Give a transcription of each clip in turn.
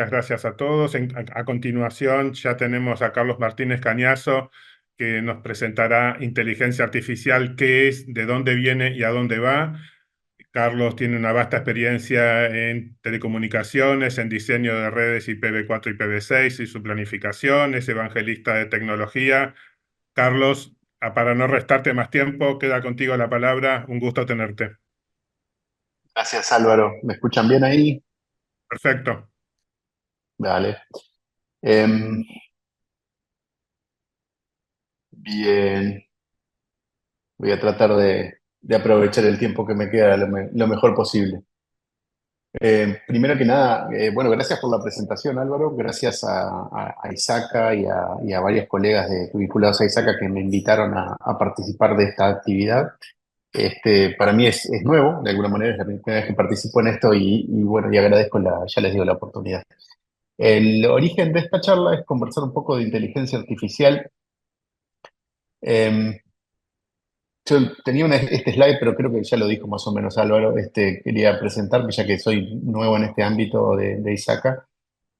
muchas gracias a todos. A continuación ya tenemos a Carlos Martínez Cañazo, que nos presentará inteligencia artificial, qué es, de dónde viene y a dónde va. Carlos tiene una vasta experiencia en telecomunicaciones, en diseño de redes IPv4 y IPv6 y su planificación, es evangelista de tecnología. Carlos, para no restarte más tiempo, queda contigo la palabra. Un gusto tenerte. Gracias, Álvaro. ¿Me escuchan bien ahí? Perfecto. Dale. Em, Bien, voy a tratar de aprovechar el tiempo que me queda lo mejor posible. Primero que nada, bueno, gracias por la presentación, Álvaro. Gracias a Isaca y a varios colegas vinculados a Isaca que me invitaron a participar de esta actividad. Para mí es nuevo, de alguna manera es la primera vez que participo en esto y bueno, y agradezco ya les digo la oportunidad. El origen de esta charla es conversar un poco de inteligencia artificial. Eh, yo tenía este slide, pero creo que ya lo dijo más o menos Álvaro. Quería presentarme, ya que soy nuevo en este ámbito de ISACA.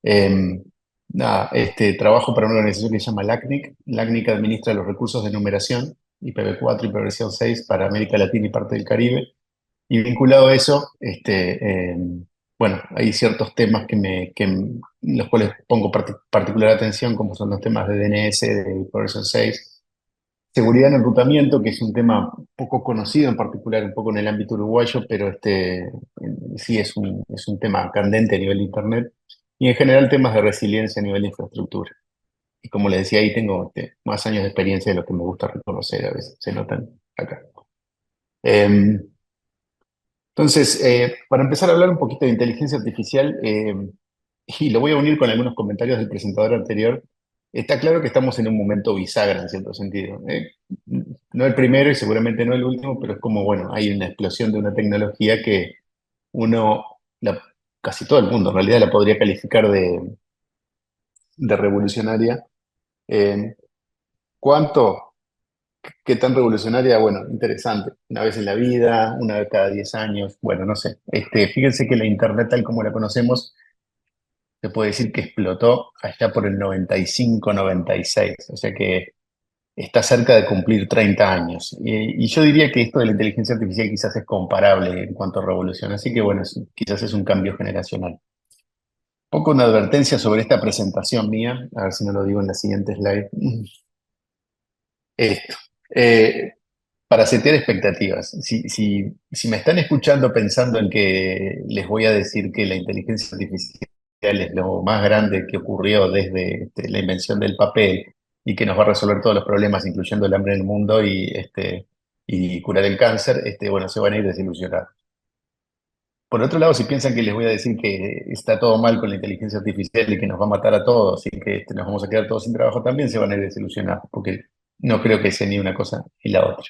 Eh, Nada, trabajo para una organización que se llama LACNIC. LACNIC administra los recursos de numeración, IPv4 y IPv6 para América Latina y parte del Caribe. Y vinculado a eso, bueno, hay ciertos temas los cuales pongo particular atención, como son los temas de DNS, de IPv6, seguridad en enrutamiento, que es un tema poco conocido, en particular un poco en el ámbito uruguayo, pero sí es un tema candente a nivel de Internet, y en general temas de resiliencia a nivel de infraestructura. Y como les decía, ahí tengo más años de experiencia de lo que me gusta reconocer, a veces se notan acá. Em, Entonces, para empezar a hablar un poquito de inteligencia artificial, y lo voy a unir con algunos comentarios del presentador anterior, está claro que estamos en un momento bisagra en cierto sentido. No el primero y seguramente no el último, pero es como, bueno, hay una explosión de una tecnología que uno, casi todo el mundo en realidad la podría calificar de revolucionaria. Eh, ¿Cuánto? ¿Qué tan revolucionaria? Bueno, interesante. Una vez en la vida, una vez cada 10 años, bueno, no sé. Fíjense que la Internet tal como la conocemos, se puede decir que explotó allá por el 95, 96, o sea que está cerca de cumplir 30 años. Y yo diría que esto de la inteligencia artificial quizás es comparable en cuanto a revolución, así que bueno, quizás es un cambio generacional. Poco una advertencia sobre esta presentación mía, a ver si no lo digo en la siguiente slide. Esto. Eh, para setear expectativas, si me están escuchando pensando en que les voy a decir que la inteligencia artificial es lo más grande que ocurrió desde la invención del papel y que nos va a resolver todos los problemas, incluyendo el hambre en el mundo y curar el cáncer, bueno, se van a ir desilusionados. Por otro lado, si piensan que les voy a decir que está todo mal con la inteligencia artificial y que nos va a matar a todos y que nos vamos a quedar todos sin trabajo, también se van a ir desilusionados, porque no creo que sea ni una cosa ni la otra.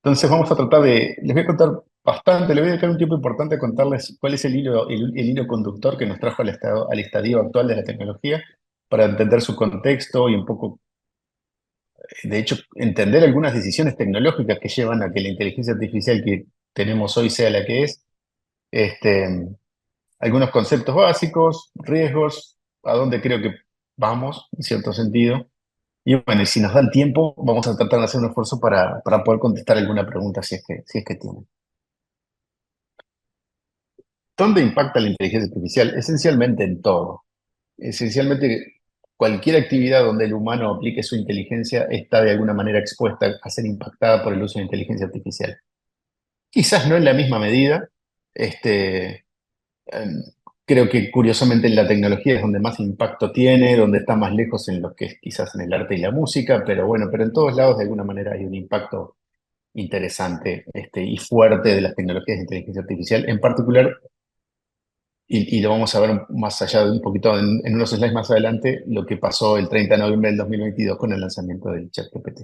Entonces vamos a tratar les voy a contar bastante, les voy a dedicar un tiempo importante a contarles cuál es el hilo conductor que nos trajo al estadio actual de la tecnología, para entender su contexto y un poco, de hecho, entender algunas decisiones tecnológicas que llevan a que la inteligencia artificial que tenemos hoy sea la que es, este, algunos conceptos básicos, riesgos, a dónde creo que vamos, en cierto sentido. Y bueno, y si nos da el tiempo, vamos a tratar de hacer un esfuerzo para poder contestar alguna pregunta si es que tienen. ¿Dónde impacta la inteligencia artificial? Esencialmente en todo. Esencialmente cualquier actividad donde el humano aplique su inteligencia está de alguna manera expuesta a ser impactada por el uso de inteligencia artificial. Quizás no en la misma medida. Este, em, Creo que curiosamente en la tecnología es donde más impacto tiene, donde está más lejos en lo que es quizás en el arte y la música, pero bueno, pero en todos lados de alguna manera hay un impacto interesante y fuerte de las tecnologías de inteligencia artificial, en particular, y lo vamos a ver más allá de un poquito en unos slides más adelante, lo que pasó el 30 de noviembre del 2022 con el lanzamiento del ChatGPT.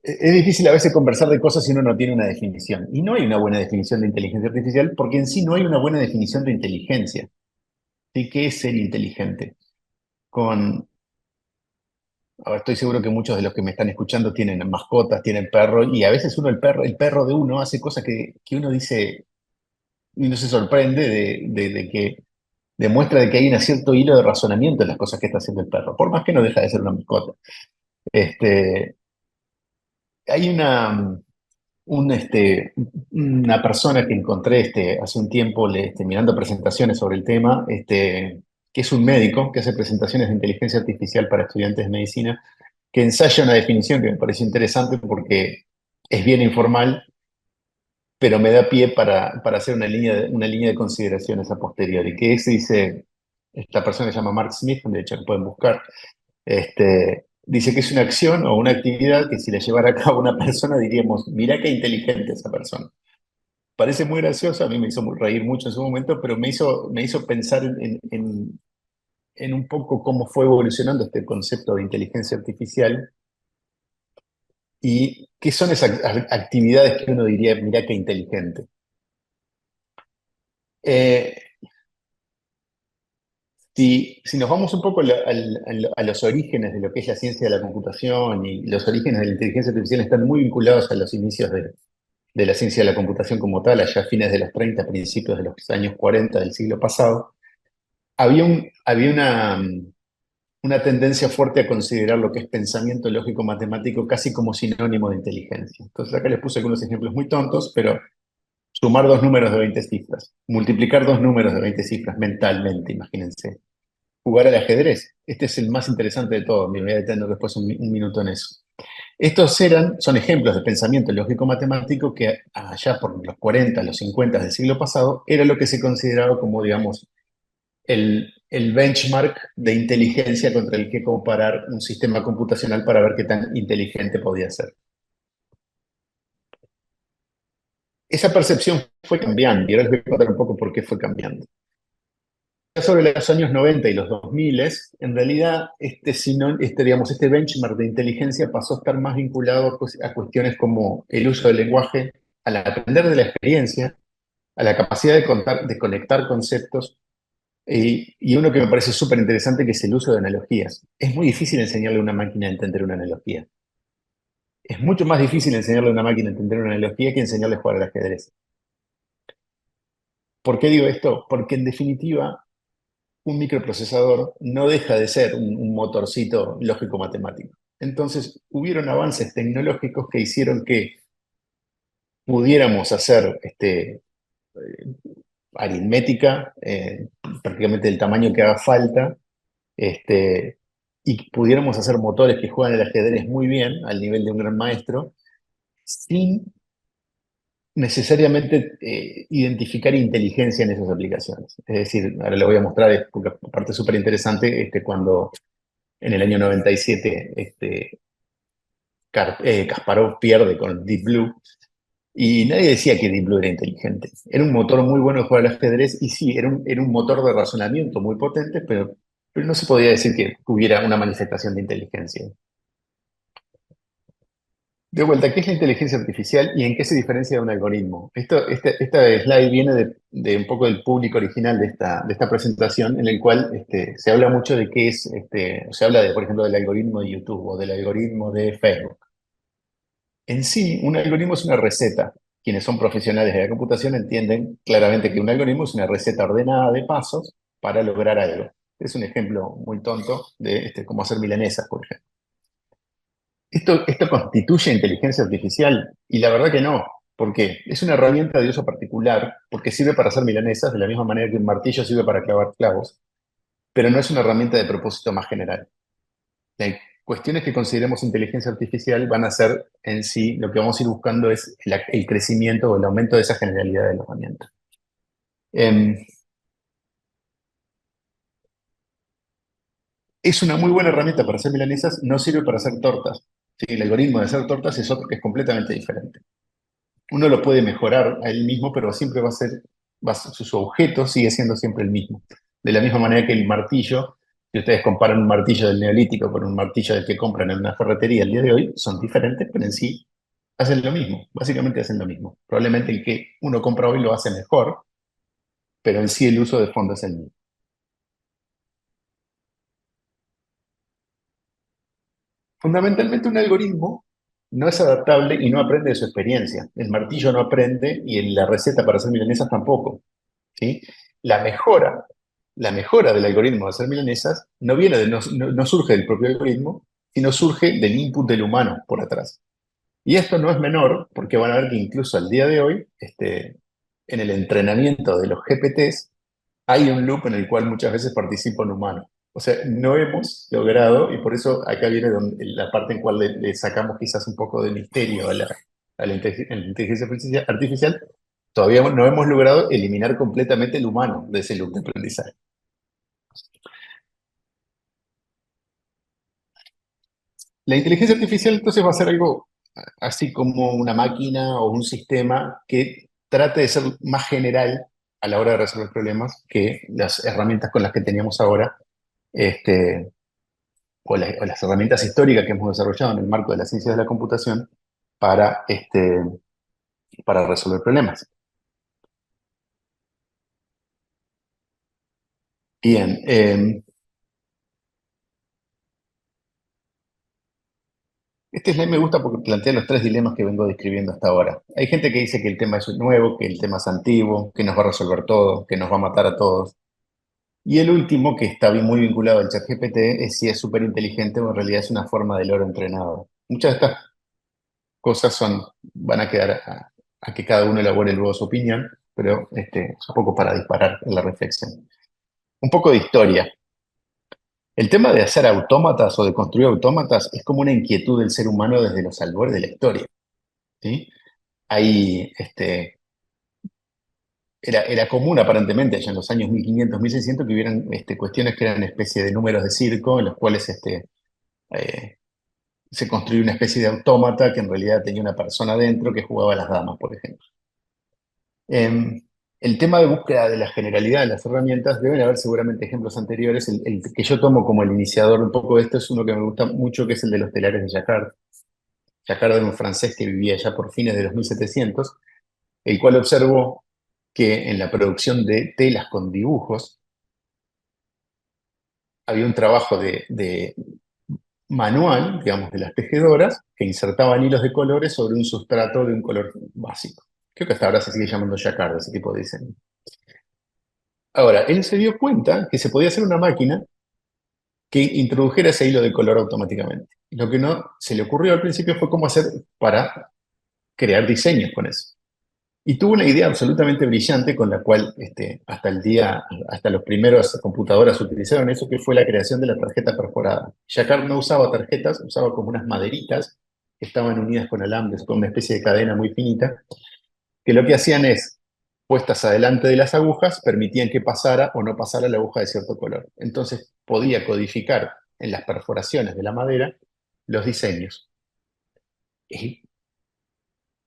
Es difícil a veces conversar de cosas si uno no tiene una definición. Y no hay una buena definición de inteligencia artificial porque en sí no hay una buena definición de inteligencia. ¿Sí? ¿Qué es ser inteligente? Con, Ahora estoy seguro que muchos de los que me están escuchando tienen mascotas, tienen perros, y a veces el perro de uno hace cosas que uno dice, y uno se sorprende de que demuestra de que hay un cierto hilo de razonamiento en las cosas que está haciendo el perro, por más que no deja de ser una mascota. Este, hay una persona que encontré hace un tiempo mirando presentaciones sobre el tema, que es un médico que hace presentaciones de inteligencia artificial para estudiantes de medicina, que ensaya una definición que me parece interesante porque es bien informal, pero me da pie para hacer una línea de consideraciones a posteriori, que es, dice, esta persona se llama Mark Smith, de hecho lo pueden buscar, dice que es una acción o una actividad que si la llevara a cabo una persona diríamos, mira qué inteligente esa persona. Parece muy gracioso, a mí me hizo reír mucho en su momento, pero me hizo pensar en un poco cómo fue evolucionando este concepto de inteligencia artificial y qué son esas actividades que uno diría, mira qué inteligente. Eh, si nos vamos un poco a los orígenes de lo que es la ciencia de la computación y los orígenes de la inteligencia artificial están muy vinculados a los inicios de la ciencia de la computación como tal, allá a fines de los 30, principios de los años 40 del siglo pasado, había una tendencia fuerte a considerar lo que es pensamiento lógico matemático casi como sinónimo de inteligencia. Entonces acá les puse algunos ejemplos muy tontos, pero sumar dos números de 20 cifras, multiplicar dos números de 20 cifras mentalmente, imagínense. Jugar al ajedrez. Este es el más interesante de todos, me voy a detener después un minuto en eso. Son ejemplos de pensamiento lógico-matemático que allá por los 40, los 50 del siglo pasado, era lo que se consideraba como, digamos, el benchmark de inteligencia contra el que comparar un sistema computacional para ver qué tan inteligente podía ser. Esa percepción fue cambiando, y ahora les voy a contar un poco por qué fue cambiando. Sobre los años 90 y los 2000, en realidad digamos, este benchmark de inteligencia pasó a estar más vinculado a cuestiones como el uso del lenguaje, al aprender de la experiencia, a la capacidad de conectar conceptos, y uno que me parece súper interesante que es el uso de analogías. Es muy difícil enseñarle a una máquina a entender una analogía. Es mucho más difícil enseñarle a una máquina a entender una analogía que enseñarle a jugar al ajedrez. ¿Por qué digo esto? Porque en definitiva un microprocesador no deja de ser un motorcito lógico-matemático. Entonces, hubieron avances tecnológicos que hicieron que pudiéramos hacer aritmética, prácticamente del tamaño que haga falta, este, y pudiéramos hacer motores que juegan el ajedrez muy bien, al nivel de un gran maestro, sin necesariamente identificar inteligencia en esas aplicaciones. Es decir, ahora les voy a mostrar, porque parte súper interesante, cuando en el año 97, Kasparov pierde con Deep Blue, y nadie decía que Deep Blue era inteligente. Era un motor muy bueno de jugar al ajedrez, y sí, era un motor de razonamiento muy potente, pero no se podía decir que hubiera una manifestación de inteligencia. De vuelta, ¿qué es la inteligencia artificial y en qué se diferencia de un algoritmo? Esta slide viene de un poco del público original de esta presentación, en el cual se habla mucho de qué es, se habla de, por ejemplo, del algoritmo de YouTube o del algoritmo de Facebook. En sí, un algoritmo es una receta. Quienes son profesionales de la computación entienden claramente que un algoritmo es una receta ordenada de pasos para lograr algo. Es un ejemplo muy tonto de cómo hacer milanesas, por ejemplo. ¿Esto constituye inteligencia artificial? Y la verdad que no. ¿Por qué? Es una herramienta de uso particular, porque sirve para hacer milanesas de la misma manera que un martillo sirve para clavar clavos, pero no es una herramienta de propósito más general. Las cuestiones que consideremos inteligencia artificial van a ser en sí, lo que vamos a ir buscando es el crecimiento o el aumento de esa generalidad de la herramienta. Em, es una muy buena herramienta para hacer milanesas, no sirve para hacer tortas. ¿Sí? El algoritmo de hacer tortas es otro que es completamente diferente. Uno lo puede mejorar a él mismo, pero siempre su objeto sigue siendo siempre el mismo. De la misma manera que el martillo, si ustedes comparan un martillo del Neolítico con un martillo del que compran en una ferretería el día de hoy, son diferentes, pero en sí hacen lo mismo, básicamente hacen lo mismo. Probablemente el que uno compra hoy lo hace mejor, pero en sí el uso de fondo es el mismo. Fundamentalmente un algoritmo no es adaptable y no aprende de su experiencia. El martillo no aprende y la receta para hacer milanesas tampoco. ¿Sí? La mejora, la mejora del algoritmo de hacer milanesas no viene no surge del propio algoritmo, sino surge del input del humano por atrás. Y esto no es menor, porque van a ver que incluso al día de hoy, en el entrenamiento de los GPTs, hay un loop en el cual muchas veces participa un humano. O sea, no hemos logrado, y por eso acá viene la parte en cual le sacamos quizás un poco de misterio a la inteligencia artificial, todavía no hemos logrado eliminar completamente el humano de ese loop de aprendizaje. La inteligencia artificial entonces va a ser algo así como una máquina o un sistema que trate de ser más general a la hora de resolver problemas que las herramientas con las que teníamos ahora, este, o las herramientas históricas que hemos desarrollado en el marco de las ciencias de la computación para, para resolver problemas. Bien, este slide me gusta porque plantea los tres dilemas que vengo describiendo hasta ahora. Hay gente que dice que el tema es nuevo, que el tema es antiguo, que nos va a resolver todo, que nos va a matar a todos. Y el último, que está muy vinculado al ChatGPT, es si es súper inteligente o en realidad es una forma de loro entrenado. Muchas de estas cosas van a quedar a que cada uno elabore luego su opinión, pero es un poco para disparar en la reflexión. Un poco de historia. El tema de hacer autómatas o de construir autómatas es como una inquietud del ser humano desde los albores de la historia. ¿Sí? Hay, era común aparentemente allá en los años 1500, 1600 que hubieran cuestiones que eran una especie de números de circo en los cuales eh, se construyó una especie de autómata que en realidad tenía una persona dentro que jugaba a las damas, por ejemplo. El tema de búsqueda de la generalidad de las herramientas, deben haber seguramente ejemplos anteriores. El que yo tomo como el iniciador un poco de esto es uno que me gusta mucho, que es el de los telares de Jacquard. Jacquard era un francés que vivía ya por fines de los 1700, el cual observó que en la producción de telas con dibujos había un trabajo de manual, digamos, de las tejedoras, que insertaban hilos de colores sobre un sustrato de un color básico. Creo que hasta ahora se sigue llamando jacquard, ese tipo de diseño. Ahora, él se dio cuenta que se podía hacer una máquina que introdujera ese hilo de color automáticamente. Lo que no se le ocurrió al principio fue cómo hacer para crear diseños con eso. Y tuvo una idea absolutamente brillante con la cual hasta los primeros computadoras utilizaron eso, que fue la creación de la tarjeta perforada. Jacquard no usaba tarjetas, usaba como unas maderitas que estaban unidas con alambres, con una especie de cadena muy finita, que lo que hacían es, puestas adelante de las agujas, permitían que pasara o no pasara la aguja de cierto color. Entonces podía codificar en las perforaciones de la madera los diseños. Y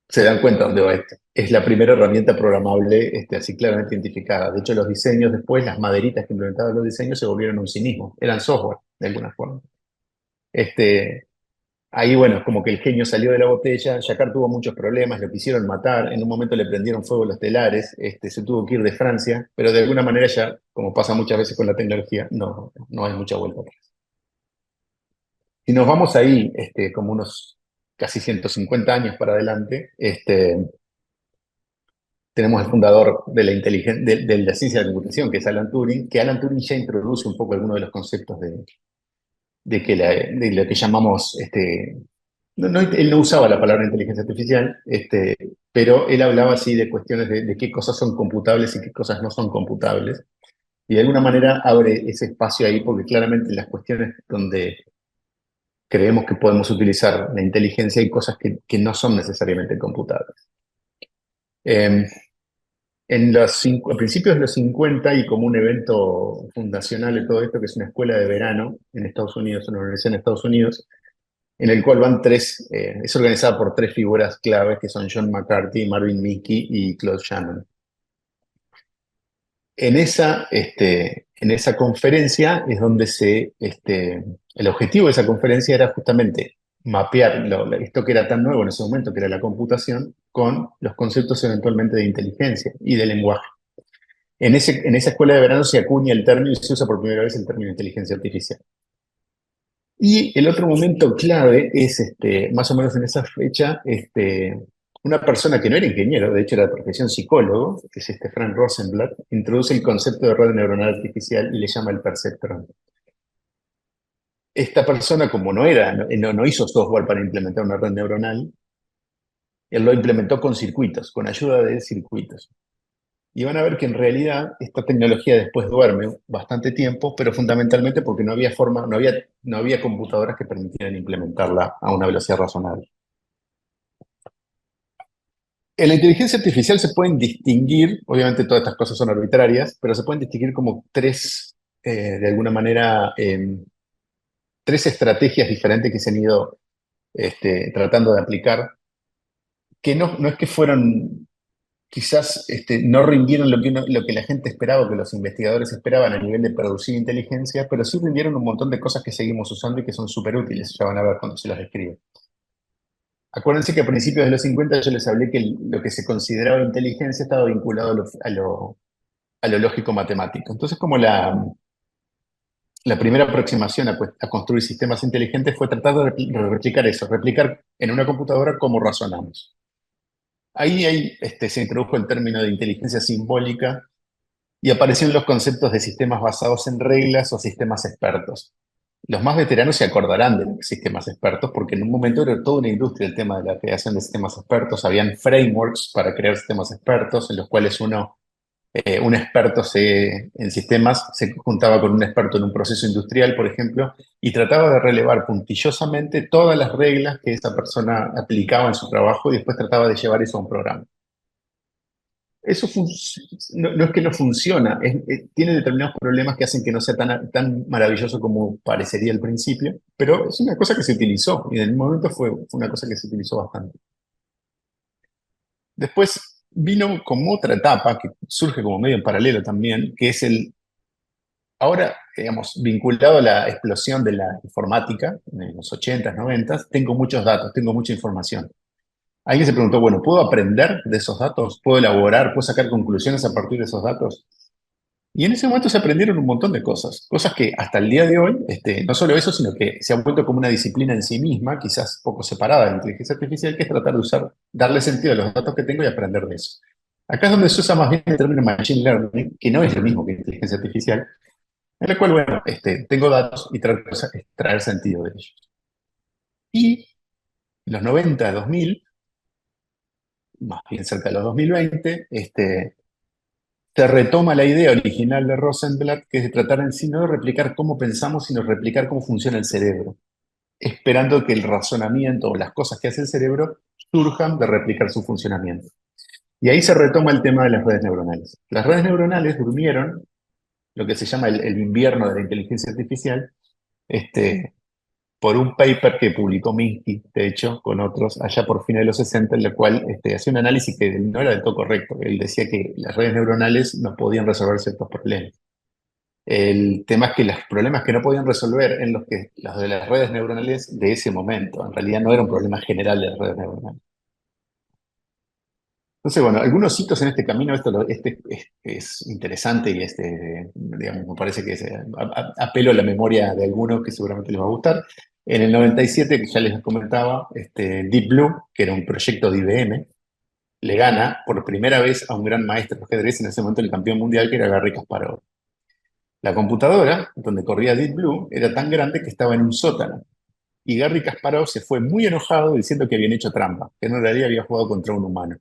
se dan cuenta dónde va esto. Es la primera herramienta programable así claramente identificada. De hecho, los diseños después, las maderitas que implementaban los diseños se volvieron un cinismo. Eran software, de alguna forma. Ahí, bueno, como que el genio salió de la botella. Jacquard tuvo muchos problemas, lo quisieron matar. En un momento le prendieron fuego los telares. Se tuvo que ir de Francia. Pero de alguna manera ya, como pasa muchas veces con la tecnología, no hay mucha vuelta atrás. Si nos vamos ahí, como unos casi 150 años para adelante, tenemos el fundador de de la ciencia de la computación, que es Alan Turing, que Alan Turing ya introduce un poco algunos de los conceptos de lo que llamamos, él no usaba la palabra inteligencia artificial, pero él hablaba así de cuestiones de qué cosas son computables y qué cosas no son computables. Y de alguna manera abre ese espacio ahí, porque claramente en las cuestiones donde creemos que podemos utilizar la inteligencia hay cosas que no son necesariamente computables. Eh, a principios de los 50 y como un evento fundacional de todo esto, que es una escuela de verano en Estados Unidos, una universidad en Estados Unidos, en el cual van es organizada por tres figuras claves que son John McCarthy, Marvin Mickey y Claude Shannon. En esa conferencia es donde el objetivo de esa conferencia era justamente mapear esto que era tan nuevo en ese momento, que era la computación, con los conceptos eventualmente de inteligencia y de lenguaje. En esa escuela de verano se acuña el término y se usa por primera vez el término inteligencia artificial. Y el otro momento clave es, más o menos en esa fecha, una persona que no era ingeniero, de hecho era de profesión psicólogo, que es Frank Rosenblatt, introduce el concepto de red neuronal artificial y le llama el perceptron. Esta persona, como no hizo software para implementar una red neuronal, él lo implementó con circuitos, con ayuda de circuitos. Y van a ver que en realidad esta tecnología después duerme bastante tiempo, pero fundamentalmente porque no había forma, no había computadoras que permitieran implementarla a una velocidad razonable. En la inteligencia artificial se pueden distinguir, obviamente todas estas cosas son arbitrarias, pero se pueden distinguir como tres, de alguna manera, tres estrategias diferentes que se han ido tratando de aplicar, que no es que fueron, quizás no rindieron lo que la gente esperaba, que los investigadores esperaban a nivel de producir inteligencia, pero sí rindieron un montón de cosas que seguimos usando y que son súper útiles, ya van a ver cuando se las describe. Acuérdense que a principios de los 50 yo les hablé que lo que se consideraba inteligencia estaba vinculado a lo lógico matemático. Entonces, como la primera aproximación a construir sistemas inteligentes fue tratar de replicar eso, replicar en una computadora cómo razonamos. Ahí se introdujo el término de inteligencia simbólica y aparecieron los conceptos de sistemas basados en reglas o sistemas expertos. Los más veteranos se acordarán de los sistemas expertos porque en un momento era toda una industria el tema de la creación de sistemas expertos. Habían frameworks para crear sistemas expertos en los cuales un experto en sistemas se juntaba con un experto en un proceso industrial, por ejemplo, y trataba de relevar puntillosamente todas las reglas que esa persona aplicaba en su trabajo y después trataba de llevar eso a un programa. Eso no es que no funciona, tiene determinados problemas que hacen que no sea tan maravilloso como parecería al principio, pero es una cosa que se utilizó y en el momento fue una cosa que se utilizó bastante. Después vino como otra etapa que surge como medio en paralelo también, que es ahora, digamos, vinculado a la explosión de la informática en los 80s, 90s, tengo muchos datos, tengo mucha información. Alguien se preguntó, bueno, ¿puedo aprender de esos datos? ¿Puedo elaborar? ¿Puedo sacar conclusiones a partir de esos datos? Y en ese momento se aprendieron un montón de cosas, cosas que hasta el día de hoy, no solo eso, sino que se ha vuelto como una disciplina en sí misma, quizás poco separada de la inteligencia artificial, que es tratar de darle sentido a los datos que tengo y aprender de eso. Acá es donde se usa más bien el término machine learning, que no es lo mismo que inteligencia artificial, en la cual, bueno, tengo datos y tratar de extraer sentido de ellos. Y en los 90, 2000, más bien cerca de los 2020, se retoma la idea original de Rosenblatt, que es de tratar en sí no de replicar cómo pensamos, sino de replicar cómo funciona el cerebro, esperando que el razonamiento o las cosas que hace el cerebro surjan de replicar su funcionamiento. Y ahí se retoma el tema de las redes neuronales. Las redes neuronales durmieron, lo que se llama el invierno de la inteligencia artificial, por un paper que publicó Minsky, de hecho, con otros, allá por fines de los 60, en el cual hacía un análisis que no era del todo correcto. Él decía que las redes neuronales no podían resolver ciertos problemas. El tema es que los problemas que no podían resolver en los de las redes neuronales de ese momento, en realidad no era un problema general de las redes neuronales. Entonces, bueno, algunos hitos en este camino, es interesante y digamos, me parece que apelo a la memoria de algunos que seguramente les va a gustar. En el 97, que ya les comentaba, Deep Blue, que era un proyecto de IBM, le gana por primera vez a un gran maestro de ajedrez, en ese momento el campeón mundial, que era Garry Kasparov. La computadora donde corría Deep Blue era tan grande que estaba en un sótano. Y Garry Kasparov se fue muy enojado diciendo que habían hecho trampa, que en realidad había jugado contra un humano.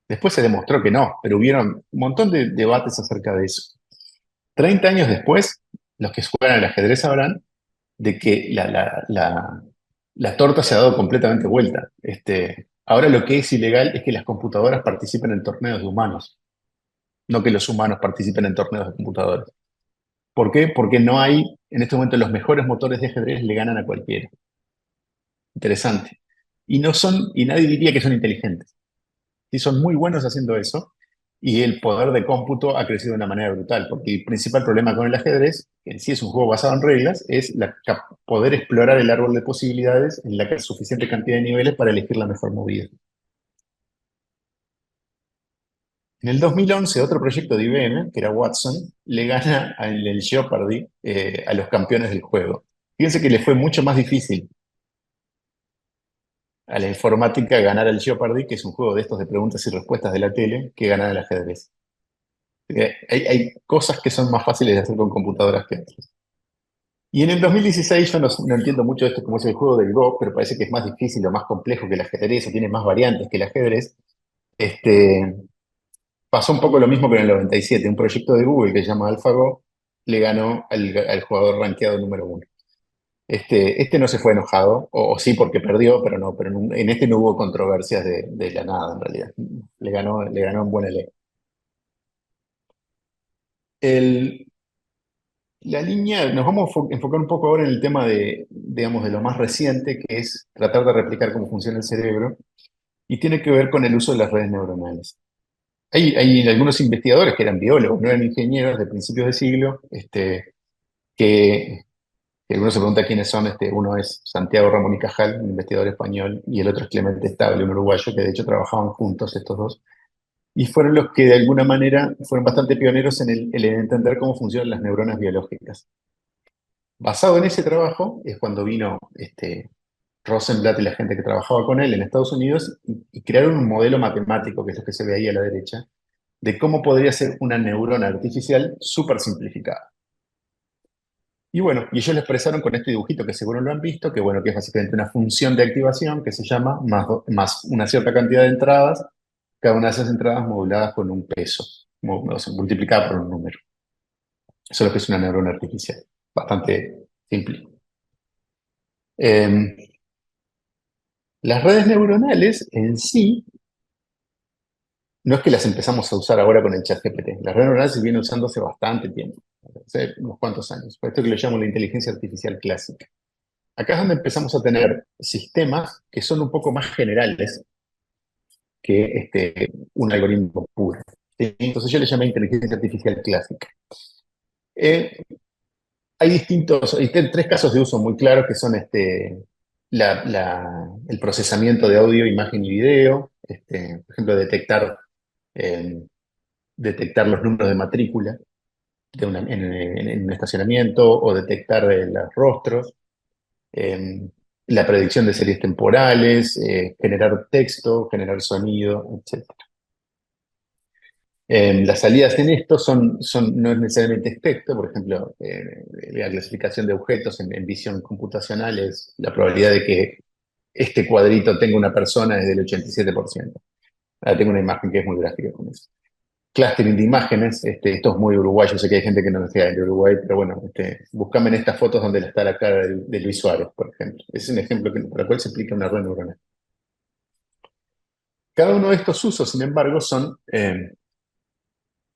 Después se demostró que no, pero hubieron un montón de debates acerca de eso. 30 años después, los que juegan al ajedrez sabrán de que la torta se ha dado completamente vuelta. Ahora lo que es ilegal es que las computadoras participen en torneos de humanos, no que los humanos participen en torneos de computadoras. ¿Por qué? Porque no hay, en este momento, los mejores motores de ajedrez le ganan a cualquiera. Interesante. Y nadie diría que son inteligentes. Sí, son muy buenos haciendo eso y el poder de cómputo ha crecido de una manera brutal, porque el principal problema con el ajedrez, que en sí es un juego basado en reglas, es poder explorar el árbol de posibilidades en la que hay suficiente cantidad de niveles para elegir la mejor movida. En el 2011, otro proyecto de IBM, que era Watson, le gana en el Jeopardy a los campeones del juego. Fíjense que le fue mucho más difícil a la informática ganar al Jeopardy, que es un juego de estos de preguntas y respuestas de la tele, que ganar al ajedrez. Hay cosas que son más fáciles de hacer con computadoras que otras. Y en el 2016 yo no entiendo mucho de esto como es el juego del Go, pero parece que es más difícil o más complejo que el ajedrez o tiene más variantes que el ajedrez. Este, pasó un poco lo mismo que en el 97. Un proyecto de Google que se llama AlphaGo le ganó al jugador rankeado número uno. Este no se fue enojado, o sí porque perdió, pero no, pero en este no hubo controversias de la nada en realidad. Le ganó en buena ley. El, la línea, nos vamos a enfocar un poco ahora en el tema de, digamos, de lo más reciente, que es tratar de replicar cómo funciona el cerebro, y tiene que ver con el uso de las redes neuronales. Hay algunos investigadores que eran biólogos, no eran ingenieros de principios de siglo, que, que algunos se pregunta quiénes son. Uno es Santiago Ramón y Cajal, un investigador español, y el otro es Clemente Estable, un uruguayo, que de hecho trabajaban juntos estos dos, y fueron los que de alguna manera fueron bastante pioneros en entender cómo funcionan las neuronas biológicas. Basado en ese trabajo es cuando vino Rosenblatt y la gente que trabajaba con él en Estados Unidos y crearon un modelo matemático, que es lo que se ve ahí a la derecha, de cómo podría ser una neurona artificial súper simplificada. Y bueno, y ellos lo expresaron con este dibujito que seguro lo han visto, que bueno, que es básicamente una función de activación que se llama más una cierta cantidad de entradas, cada una de esas entradas moduladas con un peso, o sea, multiplicada por un número. Eso es lo que es una neurona artificial, bastante simple. Em, las redes neuronales en sí, no es que las empezamos a usar ahora con el ChatGPT. Las redes neuronales se vienen usando hace bastante tiempo, hace unos cuantos años. Por esto que lo llamo la inteligencia artificial clásica. Acá es donde empezamos a tener sistemas que son un poco más generales que un algoritmo puro. ¿Sí? Entonces yo le llamé inteligencia artificial clásica. Eh, hay tres casos de uso muy claros que son el procesamiento de audio, imagen y video, por ejemplo, eh, detectar los números de matrícula en un estacionamiento o detectar los rostros, la predicción de series temporales, generar texto, generar sonido, etc. Las salidas en esto no es necesariamente texto. Por ejemplo, la clasificación de objetos en visión computacional es la probabilidad de que este cuadrito tenga una persona es del 87%. Ahora tengo una imagen que es muy gráfica con eso. Clustering de imágenes, esto es muy uruguayo, sé que hay gente que no sea de Uruguay, pero bueno, búscame en estas fotos donde está la cara de Luis Suárez, por ejemplo. Es un ejemplo por el cual se explica una red neuronal. Cada uno de estos usos, sin embargo,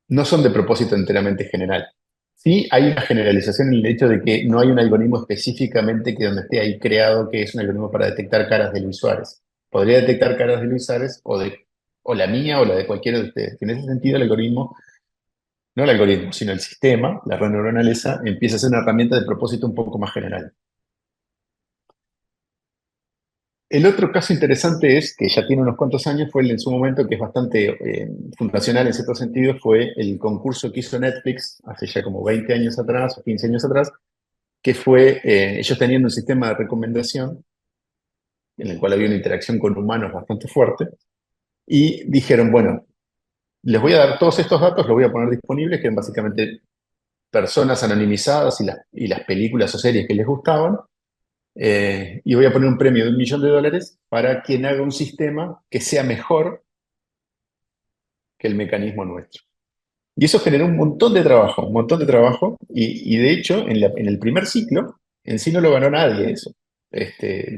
no son de propósito enteramente general. Sí hay una generalización en el hecho de que no hay un algoritmo específicamente que donde esté ahí creado que es un algoritmo para detectar caras de Luis Suárez. Podría detectar caras de Luis Suárez o la mía o la de cualquiera de ustedes. En ese sentido, no el algoritmo, sino el sistema, la red neuronal esa, empieza a ser una herramienta de propósito un poco más general. El otro caso interesante es, que ya tiene unos cuantos años, fue en su momento, que es bastante fundacional en cierto sentido, fue el concurso que hizo Netflix hace ya como 20 años atrás o 15 años atrás, que fue ellos teniendo un sistema de recomendación en el cual había una interacción con humanos bastante fuerte, y dijeron, bueno, les voy a dar todos estos datos, los voy a poner disponibles, que eran básicamente personas anonimizadas y las películas o series que les gustaban. Y voy a poner un premio de $1.000.000 para quien haga un sistema que sea mejor que el mecanismo nuestro. Y eso generó un montón de trabajo, un montón de trabajo, y de hecho, en el primer ciclo, en sí no lo ganó nadie eso.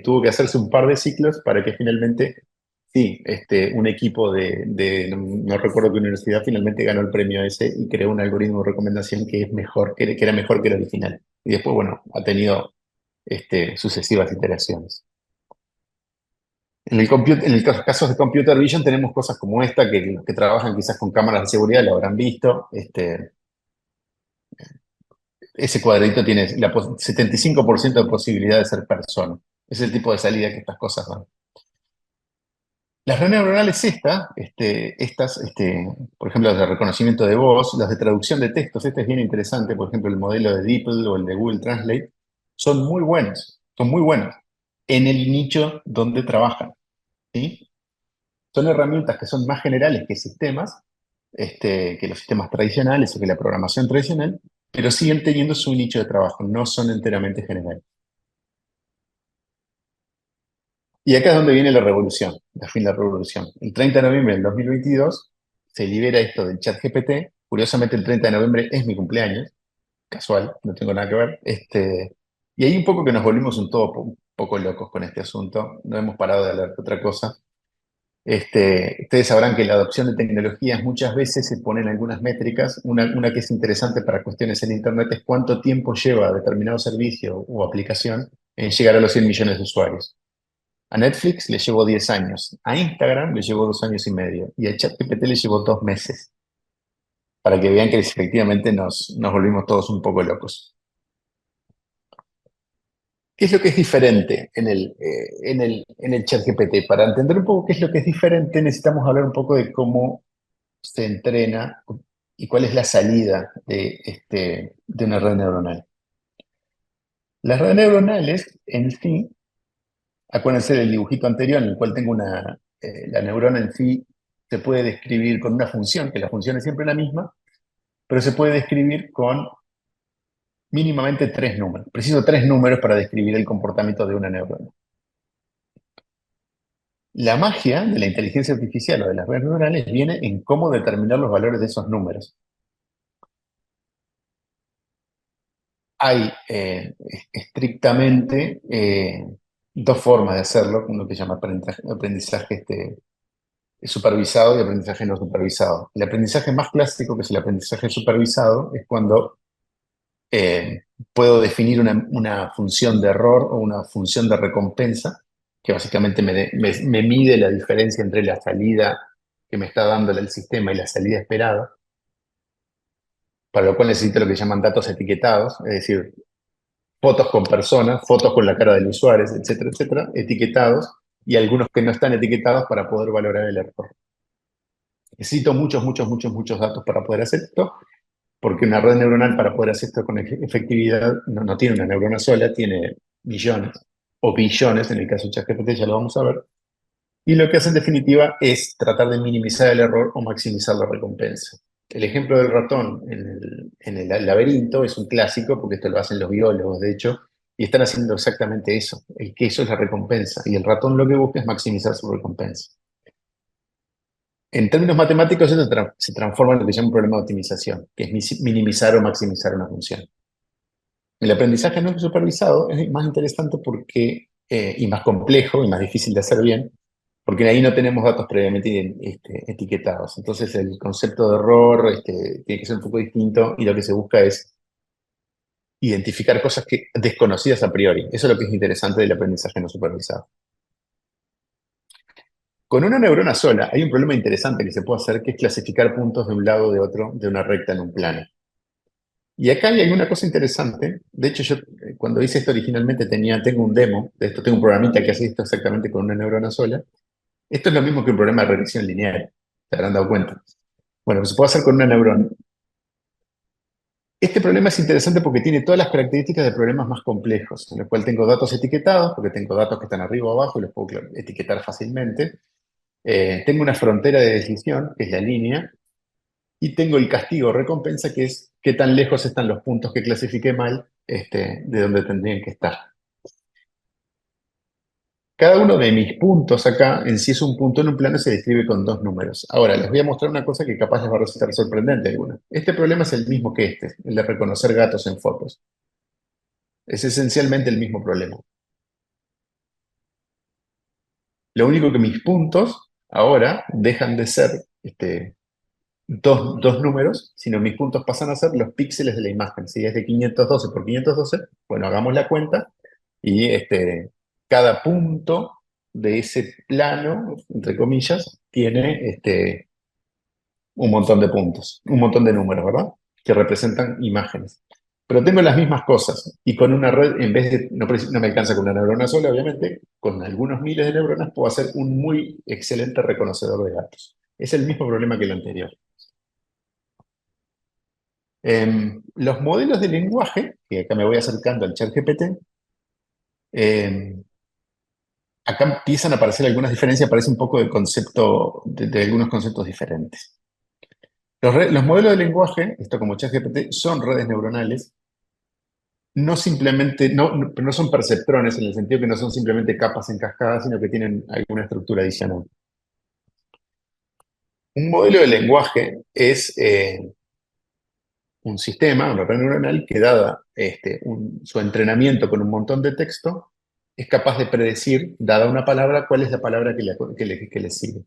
Tuvo que hacerse un par de ciclos para que finalmente, sí, un equipo no recuerdo qué universidad, finalmente ganó el premio ese y creó un algoritmo de recomendación que es mejor, que era mejor que el original. Y después, bueno, ha tenido sucesivas iteraciones. En el caso de Computer Vision tenemos cosas como esta, que los que trabajan quizás con cámaras de seguridad lo habrán visto. Ese cuadrito tiene 75% de posibilidad de ser persona. Es el tipo de salida que estas cosas dan. Las redes neuronales por ejemplo, las de reconocimiento de voz, las de traducción de textos, este es bien interesante, por ejemplo, el modelo de DeepL o el de Google Translate, son muy buenos, son muy buenos en el nicho donde trabajan, ¿sí? Son herramientas que son más generales que sistemas, que los sistemas tradicionales o que la programación tradicional, pero siguen teniendo su nicho de trabajo, no son enteramente generales. Y acá es donde viene la revolución, la fin de la revolución. El 30 de noviembre del 2022 se libera esto del chat GPT. Curiosamente, el 30 de noviembre es mi cumpleaños, casual, no tengo nada que ver. Y ahí un poco que nos volvimos un poco locos con este asunto, no hemos parado de hablar de otra cosa. Ustedes sabrán que la adopción de tecnologías muchas veces se ponen algunas métricas. Una que es interesante para cuestiones en Internet es cuánto tiempo lleva determinado servicio o aplicación en llegar a los 100 millones de usuarios. A Netflix le llevó 10 años, a Instagram le llevó 2 años y medio y a ChatGPT le llevó 2 meses, para que vean que efectivamente nos volvimos todos un poco locos. ¿Qué es lo que es diferente en el ChatGPT? Para entender un poco qué es lo que es diferente, necesitamos hablar un poco de cómo se entrena y cuál es la salida de una red neuronal. Las redes neuronales en sí, acuérdense del dibujito anterior en el cual tengo la neurona en sí se puede describir con una función, que la función es siempre la misma, pero se puede describir con mínimamente 3 números. Preciso 3 números para describir el comportamiento de una neurona. La magia de la inteligencia artificial o de las redes neuronales viene en cómo determinar los valores de esos números. Hay estrictamente 2 formas de hacerlo, uno que se llama aprendizaje supervisado y aprendizaje no supervisado. El aprendizaje más clásico, que es el aprendizaje supervisado, es cuando eh, puedo definir una función de error o una función de recompensa, que básicamente me mide la diferencia entre la salida que me está dando el sistema y la salida esperada, para lo cual necesito lo que llaman datos etiquetados, es decir, fotos con personas, fotos con la cara del usuario, etcétera, etiquetados, y algunos que no están etiquetados para poder valorar el error. Necesito muchos datos para poder hacer esto, porque una red neuronal para poder hacer esto con efectividad no tiene una neurona sola, tiene millones o billones, en el caso de ChatGPT ya lo vamos a ver, y lo que hace en definitiva es tratar de minimizar el error o maximizar la recompensa. El ejemplo del ratón en el laberinto es un clásico, porque esto lo hacen los biólogos, de hecho, y están haciendo exactamente eso. El queso es la recompensa, y el ratón lo que busca es maximizar su recompensa. En términos matemáticos, eso se transforma en lo que se llama un problema de optimización, que es minimizar o maximizar una función. El aprendizaje no supervisado es más interesante y más complejo y más difícil de hacer bien, porque ahí no tenemos datos previamente etiquetados. Entonces el concepto de error tiene que ser un poco distinto y lo que se busca es identificar cosas desconocidas a priori. Eso es lo que es interesante del aprendizaje no supervisado. Con una neurona sola hay un problema interesante que se puede hacer, que es clasificar puntos de un lado o de otro de una recta en un plano. Y acá hay una cosa interesante. De hecho, yo cuando hice esto originalmente tengo un demo de esto, tengo un programita que hace esto exactamente con una neurona sola. Esto es lo mismo que un problema de regresión lineal, se habrán dado cuenta. Bueno, pues se puede hacer con una neurona. Este problema es interesante porque tiene todas las características de problemas más complejos, en los cuales tengo datos etiquetados, porque tengo datos que están arriba o abajo y los puedo etiquetar fácilmente. Tengo una frontera de decisión, que es la línea, y tengo el castigo o recompensa, que es qué tan lejos están los puntos que clasifiqué mal de donde tendrían que estar. Cada uno de mis puntos acá, en sí es un punto en un plano, se describe con 2 números. Ahora, les voy a mostrar una cosa que capaz les va a resultar sorprendente a algunos. Este problema es el mismo que el de reconocer gatos en fotos. Es esencialmente el mismo problema. Lo único que mis puntos ahora dejan de ser dos números, sino mis puntos pasan a ser los píxeles de la imagen. Si es de 512 por 512, bueno, hagamos la cuenta y cada punto de ese plano, entre comillas, tiene un montón de puntos, un montón de números, ¿verdad? Que representan imágenes. Pero tengo las mismas cosas y con una red, en vez de, no me alcanza con una neurona sola, obviamente, con algunos miles de neuronas puedo hacer un muy excelente reconocedor de datos. Es el mismo problema que el anterior. Los modelos de lenguaje, que acá me voy acercando al ChatGPT, acá empiezan a aparecer algunas diferencias, aparece un poco de concepto, de algunos conceptos diferentes. Los modelos de lenguaje, esto como ChatGPT, son redes neuronales, no simplemente, no son perceptrones en el sentido que no son simplemente capas en cascada, sino que tienen alguna estructura adicional. Un modelo de lenguaje es un sistema, una red neuronal, que dada su entrenamiento con un montón de texto, es capaz de predecir, dada una palabra, cuál es la palabra que le sigue,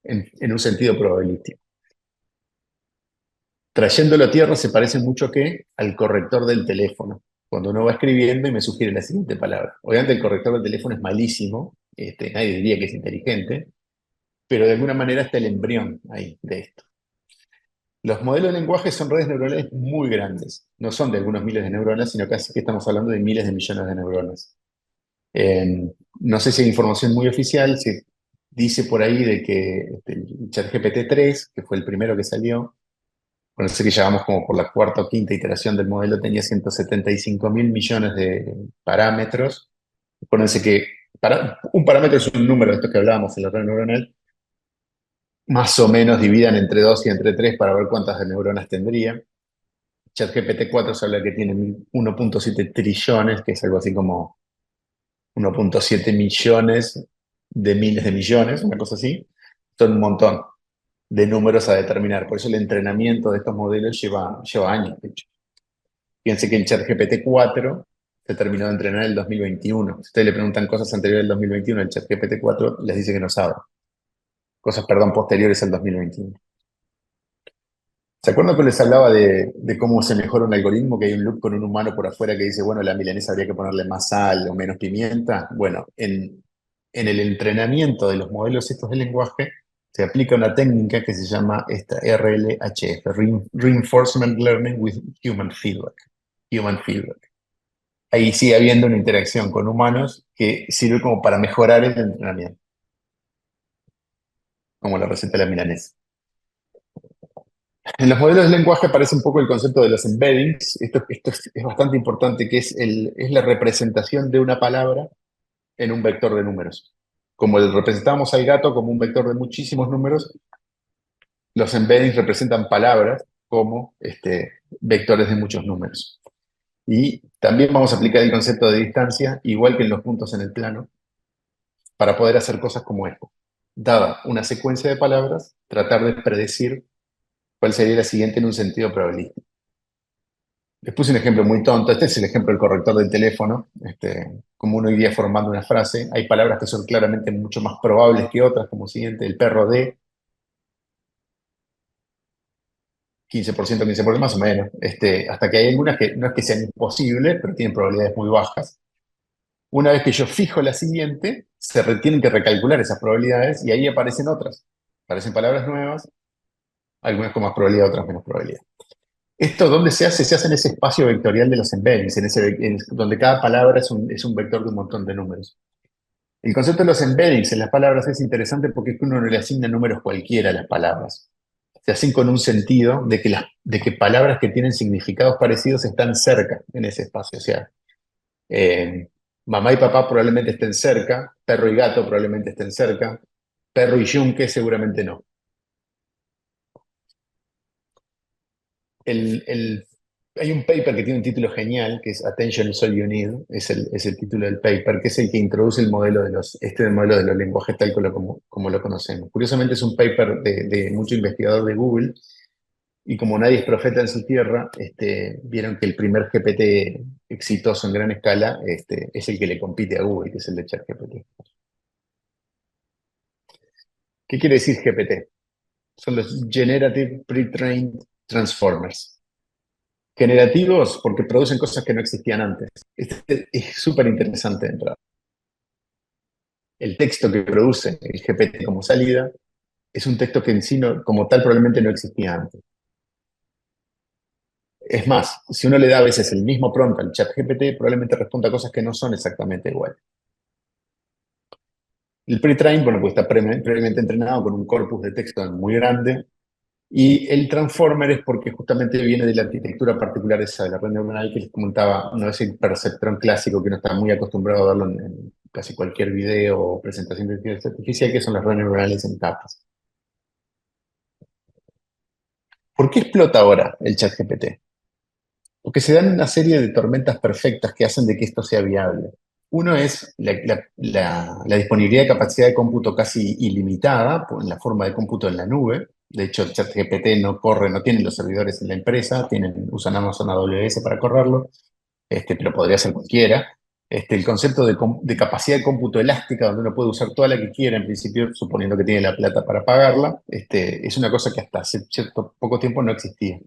en un sentido probabilístico. Trayéndolo a tierra se parece mucho al corrector del teléfono. Cuando uno va escribiendo y me sugiere la siguiente palabra. Obviamente el corrector del teléfono es malísimo, nadie diría que es inteligente, pero de alguna manera está el embrión ahí de esto. Los modelos de lenguaje son redes neuronales muy grandes. No son de algunos miles de neuronas, sino casi que estamos hablando de miles de millones de neuronas. No sé si hay información muy oficial, se dice por ahí de que el ChatGPT 3, que fue el primero que salió, bueno, sé que ya vamos como por la cuarta o quinta iteración del modelo, tenía 175 mil millones de parámetros. Acuérdense que un parámetro es un número de estos que hablábamos en la red neuronal, más o menos dividan entre 2 y entre 3 para ver cuántas neuronas tendría. ChatGPT 4 se habla que tiene 1.7 trillones, que es algo así como 1.7 millones de miles de millones, una cosa así. Son un montón de números a determinar. Por eso el entrenamiento de estos modelos lleva años, de hecho. Fíjense que el ChatGPT 4 se terminó de entrenar en el 2021. Si ustedes le preguntan cosas anteriores al 2021, el ChatGPT 4 les dice que no sabe. Cosas, perdón, posteriores al 2021. ¿Se acuerdan que les hablaba de cómo se mejora un algoritmo? Que hay un loop con un humano por afuera que dice, bueno, la milanesa habría que ponerle más sal o menos pimienta. Bueno, en el entrenamiento de los modelos estos de lenguaje se aplica una técnica que se llama esta RLHF, Reinforcement Learning with Human Feedback. Human Feedback. Ahí sigue habiendo una interacción con humanos que sirve como para mejorar el entrenamiento, como la receta de la milanesa. En los modelos de lenguaje aparece un poco el concepto de los embeddings. Esto es bastante importante, que es la representación de una palabra en un vector de números. Como representamos al gato como un vector de muchísimos números, los embeddings representan palabras como vectores de muchos números. Y también vamos a aplicar el concepto de distancia, igual que en los puntos en el plano, para poder hacer cosas como esto. Dada una secuencia de palabras, tratar de predecir cuál sería la siguiente en un sentido probabilístico. Les puse un ejemplo muy tonto. Este es el ejemplo del corrector del teléfono. Como uno iría formando una frase, hay palabras que son claramente mucho más probables que otras, como siguiente, el perro de 15%, 15%, más o menos. Hasta que hay algunas que no es que sean imposibles, pero tienen probabilidades muy bajas. Una vez que yo fijo la siguiente, tienen que recalcular esas probabilidades y ahí aparecen otras. Aparecen palabras nuevas, algunas con más probabilidad, otras menos probabilidad. ¿Esto dónde se hace? Se hace en ese espacio vectorial de los embeddings, donde cada palabra es un vector de un montón de números. El concepto de los embeddings en las palabras es interesante porque es que uno no le asigna números cualquiera a las palabras. Se hacen con un sentido de que palabras que tienen significados parecidos están cerca en ese espacio. O sea, eh, mamá y papá probablemente estén cerca, perro y gato probablemente estén cerca, perro y yunque seguramente no. Hay un paper que tiene un título genial, que es Attention is all you need, es el título del paper, que es el que introduce el modelo modelo de los lenguajes tal como lo conocemos. Curiosamente es un paper de mucho investigador de Google, y como nadie es profeta en su tierra, vieron que el primer GPT exitoso en gran escala es el que le compite a Google, que es el de ChatGPT. ¿Qué quiere decir GPT? Son los Generative Pre-trained Transformers. Generativos porque producen cosas que no existían antes. Este es súper interesante de entrada. El texto que produce el GPT como salida es un texto que en sí como tal probablemente no existía antes. Es más, si uno le da a veces el mismo prompt al chat GPT, probablemente responda cosas que no son exactamente iguales. El pre-train, bueno, pues está previamente entrenado con un corpus de texto muy grande, Y el transformer es porque justamente viene de la arquitectura particular esa de la red neuronal que les comentaba, no es el perceptrón clásico que uno está muy acostumbrado a verlo en casi cualquier video o presentación de inteligencia artificial, que son las redes neuronales en capas. ¿Por qué explota ahora el ChatGPT? Porque se dan una serie de tormentas perfectas que hacen de que esto sea viable. Uno es la disponibilidad de capacidad de cómputo casi ilimitada en la forma de cómputo en la nube. De hecho, el ChatGPT no corre, no tienen los servidores en la empresa, usan Amazon AWS para correrlo, pero podría ser cualquiera. El concepto de capacidad de cómputo elástica, donde uno puede usar toda la que quiera, en principio, suponiendo que tiene la plata para pagarla, es una cosa que hasta hace cierto poco tiempo no existía.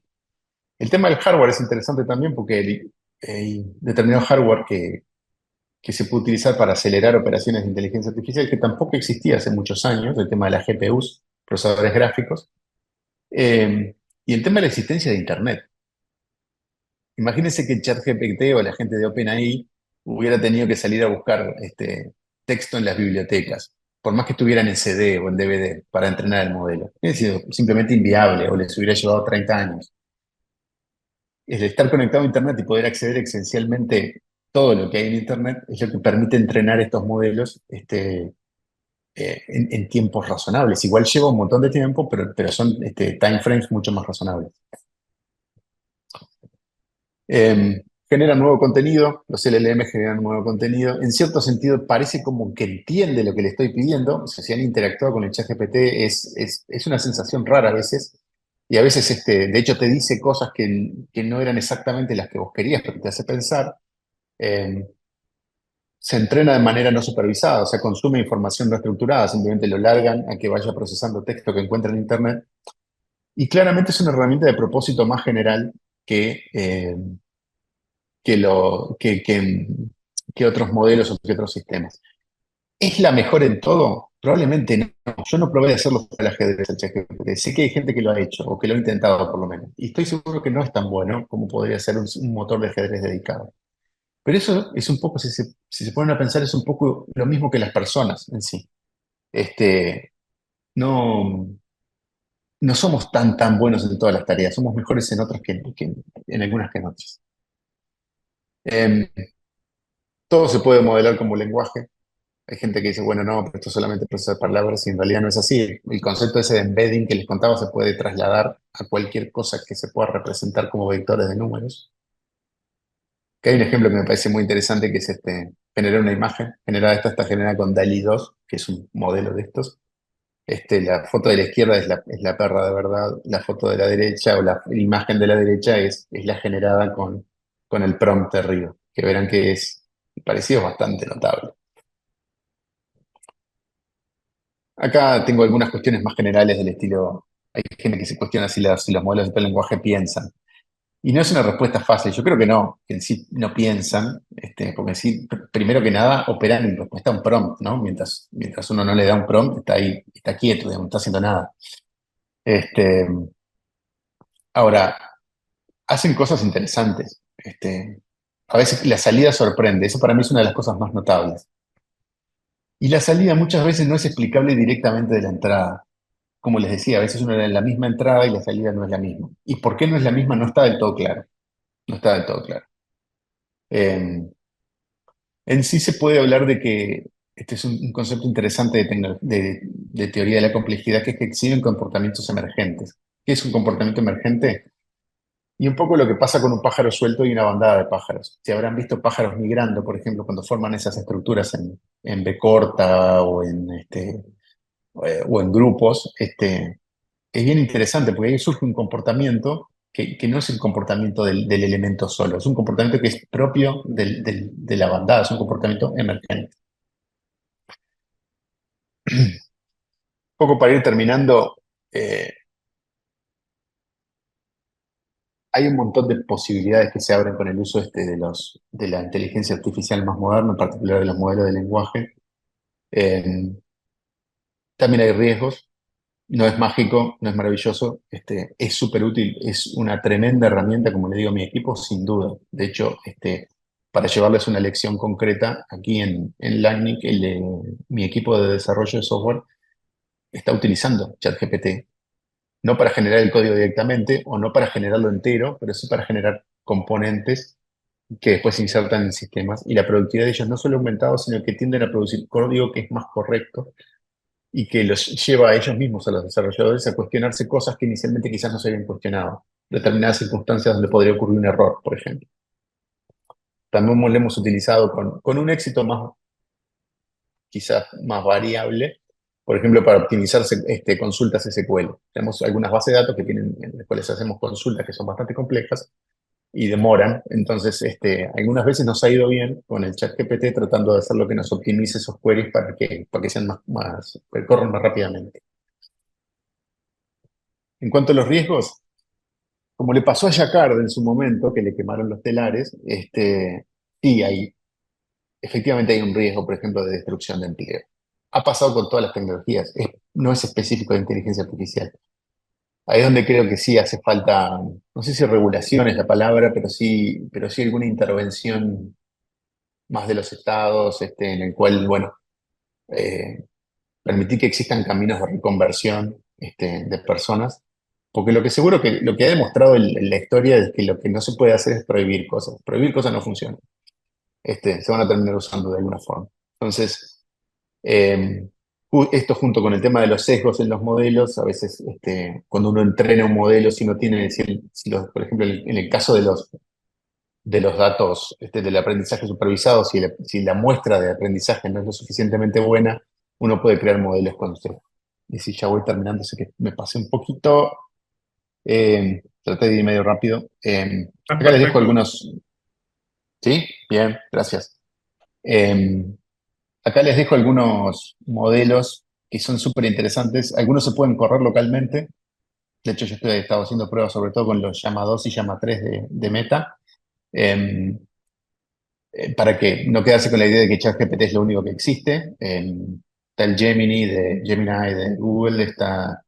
El tema del hardware es interesante también porque hay determinado hardware que se puede utilizar para acelerar operaciones de inteligencia artificial que tampoco existía hace muchos años, el tema de las GPUs, procesadores gráficos, y el tema de la existencia de Internet. Imagínense que ChatGPT o la gente de OpenAI hubiera tenido que salir a buscar texto en las bibliotecas, por más que estuvieran en CD o en DVD para entrenar el modelo. Es decir, simplemente inviable o les hubiera llevado 30 años. El estar conectado a Internet y poder acceder esencialmente todo lo que hay en Internet es lo que permite entrenar estos modelos en tiempos razonables. Igual lleva un montón de tiempo, pero son time frames mucho más razonables. Generan nuevo contenido, los LLM generan nuevo contenido. En cierto sentido, parece como que entiende lo que le estoy pidiendo. O sea, si han interactuado con el ChatGPT, es una sensación rara a veces. Y a veces, de hecho, te dice cosas que no eran exactamente las que vos querías, pero te hace pensar. Eh, Se entrena de manera no supervisada, o sea, consume información no estructurada, simplemente lo largan a que vaya procesando texto que encuentra en Internet. Y claramente es una herramienta de propósito más general que, eh, que, lo, que otros modelos o que otros sistemas. ¿Es la mejor en todo? Probablemente no. Yo no probé de hacerlo para el ajedrez al ChatGPT. Sé que hay gente que lo ha hecho, o que lo ha intentado por lo menos. Y estoy seguro que no es tan bueno como podría ser un motor de ajedrez dedicado. Pero eso es un poco, si se ponen a pensar, es un poco lo mismo que las personas en sí. Este, no, no somos tan buenos en todas las tareas, somos mejores en otras que en algunas que en otras. Em, Todo se puede modelar como lenguaje. Hay gente que dice, bueno, no, pero esto solamente procesa palabras y en realidad no es así. El concepto ese de embedding que les contaba se puede trasladar a cualquier cosa que se pueda representar como vectores de números. Que hay un ejemplo que me parece muy interesante que es generar una imagen. Generada esta está generada con DALL-E 2, que es un modelo de estos. La foto de la izquierda es la perra de verdad, la foto de la derecha o la imagen de la derecha es la generada con el prompt de arriba, que verán que es parecido bastante notable. Acá tengo algunas cuestiones más generales del estilo, hay gente que se cuestiona si los modelos de lenguaje piensan. Y no es una respuesta fácil, yo creo que no, que en sí no piensan, porque sí, primero que nada operan en respuesta a un prompt, ¿no? Mientras uno no le da un prompt, está ahí, está quieto, digamos, no está haciendo nada. Este, Ahora, hacen cosas interesantes. A veces la salida sorprende, eso para mí es una de las cosas más notables. Y la salida muchas veces no es explicable directamente de la entrada. Como les decía, a veces uno era en la misma entrada y la salida no es la misma. ¿Y por qué no es la misma? No está del todo claro. No está del todo claro. Eh, en sí se puede hablar de que este es un concepto interesante de teoría de la complejidad, que es que exhiben comportamientos emergentes. ¿Qué es un comportamiento emergente? Y un poco lo que pasa con un pájaro suelto y una bandada de pájaros. Si habrán visto pájaros migrando, por ejemplo, cuando forman esas estructuras en B corta o en grupos, es bien interesante porque ahí surge un comportamiento que no es el comportamiento del elemento solo, es un comportamiento que es propio de la bandada, es un comportamiento emergente. Un poco para ir terminando, eh, hay un montón de posibilidades que se abren con el uso de la inteligencia artificial más moderna, en particular de los modelos de lenguaje. Eh, También hay riesgos, no es mágico, no es maravilloso, es súper útil, es una tremenda herramienta, como le digo a mi equipo, sin duda. De hecho, para llevarles una lección concreta, aquí en Lightning, mi equipo de desarrollo de software está utilizando ChatGPT no para generar el código directamente o no para generarlo entero, pero sí para generar componentes que después se insertan en sistemas. Y la productividad de ellos no solo ha aumentado, sino que tienden a producir código que es más correcto y que los lleva a ellos mismos, a los desarrolladores, a cuestionarse cosas que inicialmente quizás no se habían cuestionado. Determinadas circunstancias donde podría ocurrir un error, por ejemplo. También lo hemos utilizado con un éxito más, quizás más variable, por ejemplo, para optimizar consultas SQL. Tenemos algunas bases de datos que tienen, en las cuales hacemos consultas que son bastante complejas y demoran. Entonces, algunas veces nos ha ido bien con el chat GPT tratando de hacer lo que nos optimice esos queries para que sean que corran más rápidamente. En cuanto a los riesgos, como le pasó a Jacquard en su momento, que le quemaron los telares, sí, efectivamente hay un riesgo, por ejemplo, de destrucción de empleo. Ha pasado con todas las tecnologías, no es específico de inteligencia artificial. Ahí es donde creo que sí hace falta, no sé si regulación es la palabra, pero sí alguna intervención más de los estados, en el cual, bueno, eh, permitir que existan caminos de reconversión, de personas, porque lo que seguro que lo que ha demostrado la historia es que lo que no se puede hacer es prohibir cosas. Prohibir cosas no funciona. Se van a terminar usando de alguna forma. Entonces, eh, esto junto con el tema de los sesgos en los modelos, a veces cuando uno entrena un modelo, si no tiene, por ejemplo, en el caso de los datos del aprendizaje supervisado, si la muestra de aprendizaje no es lo suficientemente buena, uno puede crear modelos con usted. Y si ya voy terminando, sé que me pasé un poquito, traté de ir medio rápido. Estás Acá les dejo perfecto. algunos, ¿sí? Bien, gracias. Eh, Acá les dejo algunos modelos que son súper interesantes. Algunos se pueden correr localmente. De hecho, yo he estado haciendo pruebas sobre todo con los Llama 2 y Llama 3 de Meta. Eh, para que no quedarse con la idea de que ChatGPT es lo único que existe. Está el Gemini de Google, está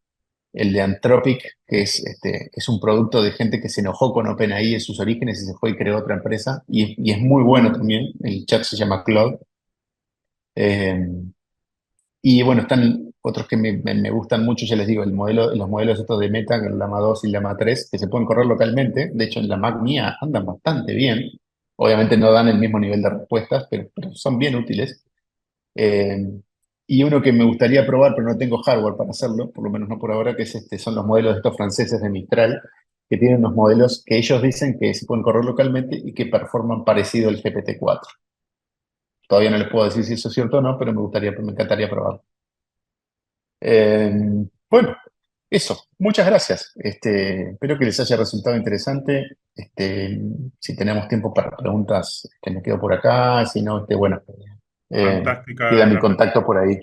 el de Anthropic, que es un producto de gente que se enojó con OpenAI en sus orígenes y se fue y creó otra empresa. Y es muy bueno también. El chat se llama Claude. Eh, y bueno, están otros que me gustan mucho, ya les digo, los modelos estos de Meta, el Llama 2 y el Llama 3, que se pueden correr localmente. De hecho, en la Mac mía andan bastante bien. Obviamente no dan el mismo nivel de respuestas, pero son bien útiles. Eh, y uno que me gustaría probar, pero no tengo hardware para hacerlo, por lo menos no por ahora, que son los modelos de estos franceses de Mistral, que tienen unos modelos que ellos dicen que se pueden correr localmente y que performan parecido al GPT-4. Todavía no les puedo decir si eso es cierto o no, pero me encantaría probarlo. Eh, bueno, eso. Muchas gracias. Espero que les haya resultado interesante. Si tenemos tiempo para preguntas, me quedo por acá. Si no, bueno, queda Fantástica, mi contacto por ahí.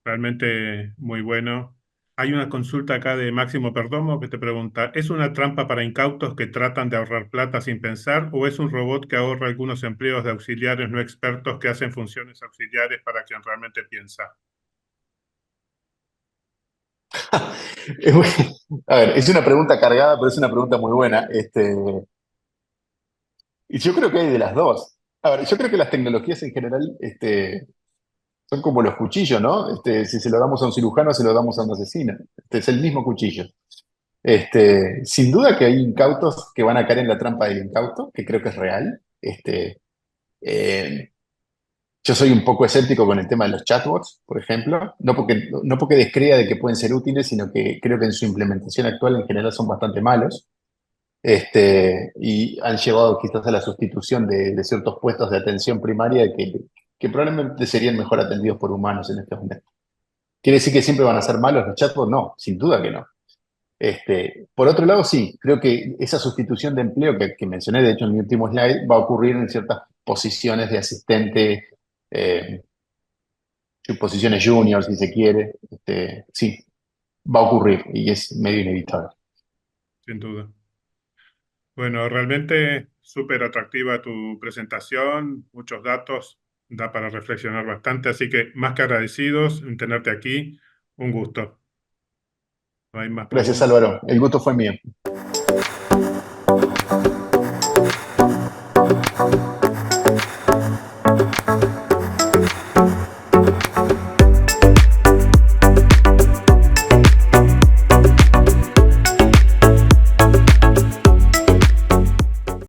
realmente muy bueno. Hay una consulta acá de Máximo Perdomo que te pregunta, ¿es una trampa para incautos que tratan de ahorrar plata sin pensar o es un robot que ahorra algunos empleos de auxiliares no expertos que hacen funciones auxiliares para quien realmente piensa? A ver, es una pregunta cargada, pero es una pregunta muy buena. Y yo creo que hay de las dos. A ver, yo creo que las tecnologías en general, son como los cuchillos, ¿no? Si se lo damos a un cirujano, se lo damos a un asesino. Es el mismo cuchillo. Sin duda que hay incautos que van a caer en la trampa del incauto, que creo que es real. Eh, yo soy un poco escéptico con el tema de los chatbots, por ejemplo, no porque descrea de que pueden ser útiles, sino que creo que en su implementación actual en general son bastante malos. Y han llevado quizás a la sustitución de ciertos puestos de atención primaria que probablemente serían mejor atendidos por humanos en este momento. ¿Quiere decir que siempre van a ser malos los chatbots? No, sin duda que no. Por otro lado, sí, creo que esa sustitución de empleo que mencioné, de hecho, en mi último slide, va a ocurrir en ciertas posiciones de asistente, eh, posiciones junior, si se quiere. Sí, va a ocurrir y es medio inevitable. Sin duda. Bueno, realmente súper atractiva tu presentación, muchos datos, da para reflexionar bastante, así que más que agradecidos en tenerte aquí, un gusto. No hay más Gracias, preguntas. Álvaro. El gusto fue mío.